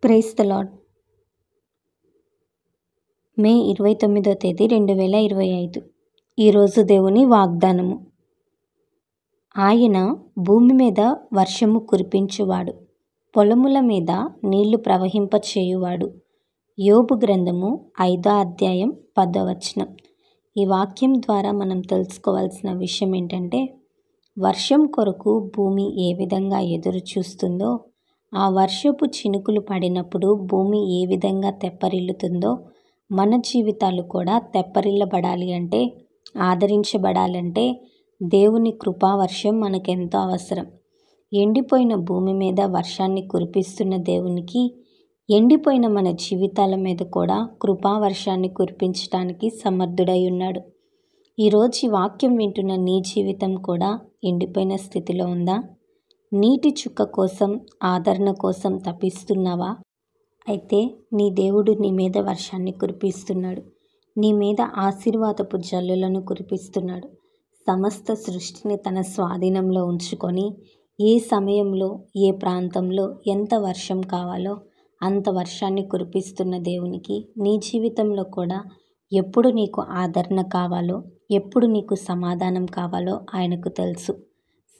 Praise the Lord. May 29వ తేదీ 2025. ఈరోజు దేవుని వాగ్దానము. ఆయన భూమి మీద వర్షము కురిపించువాడు, పొలముల మీద నీళ్లు ప్రవహింపచేయువాడు. యోబు గ్రంథము 5వ అధ్యాయం 10వ వచనం. ఈ వాక్యం ద్వారా మనం తెలుసుకోవాల్సిన విషయం ఏంటంటే, వర్షం కొరకు భూమి ఏ విధంగా ఎదురు చూస్తుందో, ఆ వర్షపు చినుకులు పడినప్పుడు భూమి ఏ విధంగా తెప్పరిల్లుతుందో, మన జీవితాలు కూడా తెప్పరిల్లబడాలి అంటే, ఆదరించబడాలంటే దేవుని కృపావర్షం మనకెంతో అవసరం. ఎండిపోయిన భూమి మీద వర్షాన్ని కురిపిస్తున్న దేవునికి, ఎండిపోయిన మన జీవితాల మీద కూడా కృపావర్షాన్ని కురిపించడానికి సమర్థుడై ఉన్నాడు. ఈరోజు ఈ వాక్యం వింటున్న నీ జీవితం కూడా ఎండిపోయిన స్థితిలో ఉందా? నీటి చుక్క కోసం, ఆదరణ కోసం తపిస్తున్నావా? అయితే నీ దేవుడు నీ మీద వర్షాన్ని కురిపిస్తున్నాడు. నీ మీద ఆశీర్వాదపు జల్లులను కురిపిస్తున్నాడు. సమస్త సృష్టిని తన స్వాధీనంలో ఉంచుకొని, ఏ సమయంలో, ఏ ప్రాంతంలో ఎంత వర్షం కావాలో అంత వర్షాన్ని కురిపిస్తున్న దేవునికి, నీ జీవితంలో కూడా ఎప్పుడు నీకు ఆదరణ కావాలో, ఎప్పుడు నీకు సమాధానం కావాలో ఆయనకు తెలుసు.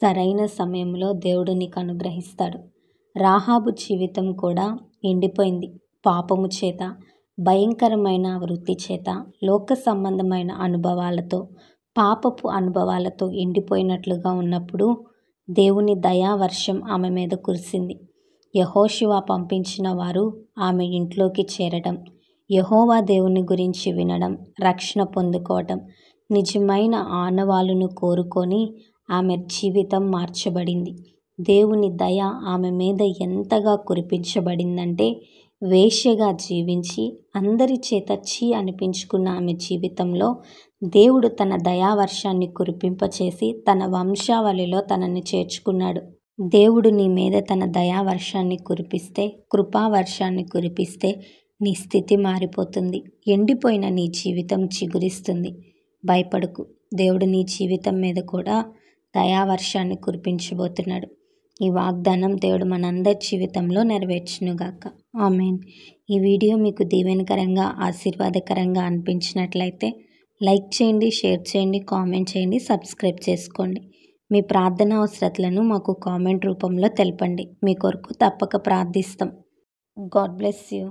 సరైన సమయంలో దేవుడు నీకు అనుగ్రహిస్తాడు. రాహాబు జీవితం కూడా ఎండిపోయింది. పాపము చేత, భయంకరమైన వృత్తి చేత, లోక సంబంధమైన అనుభవాలతో, పాపపు అనుభవాలతో ఎండిపోయినట్లుగా ఉన్నప్పుడు దేవుని దయావర్షం ఆమె మీద కురిసింది. యెహోషువ పంపించిన వారు ఆమె ఇంట్లోకి చేరడం, యెహోవా దేవుని గురించి వినడం, రక్షణ పొందుకోవడం, నిజమైన ఆనవాలును కోరుకొని ఆమె జీవితం మార్చబడింది. దేవుని దయ ఆమె మీద ఎంతగా కురిపించబడిందంటే, వేశ్యగా జీవించి అందరి చేత ఛీ అనిపించుకున్న ఆమె జీవితంలో దేవుడు తన దయావర్షాన్ని కురిపింపచేసి తన వంశావళిలో తనని చేర్చుకున్నాడు. దేవుడు నీ మీద తన దయావర్షాన్ని కురిపిస్తే, కృపావర్షాన్ని కురిపిస్తే నీ స్థితి మారిపోతుంది. ఎండిపోయిన నీ జీవితం చిగురిస్తుంది. భయపడకు. దేవుడు నీ జీవితం మీద కూడా దయావర్షాన్ని కురిపించబోతున్నాడు. ఈ వాగ్దానం దేవుడు మనందరి జీవితంలో నెరవేర్చునుగాక. ఆమేన్. ఈ వీడియో మీకు దీవెనకరంగా, ఆశీర్వాదకరంగా అనిపించినట్లయితే లైక్ చేయండి, షేర్ చేయండి, కామెంట్ చేయండి, సబ్స్క్రైబ్ చేసుకోండి. మీ ప్రార్థన అవసరతలను మాకు కామెంట్ రూపంలో తెలపండి. మీ కొరకు తప్పక ప్రార్థిస్తాం. God bless you.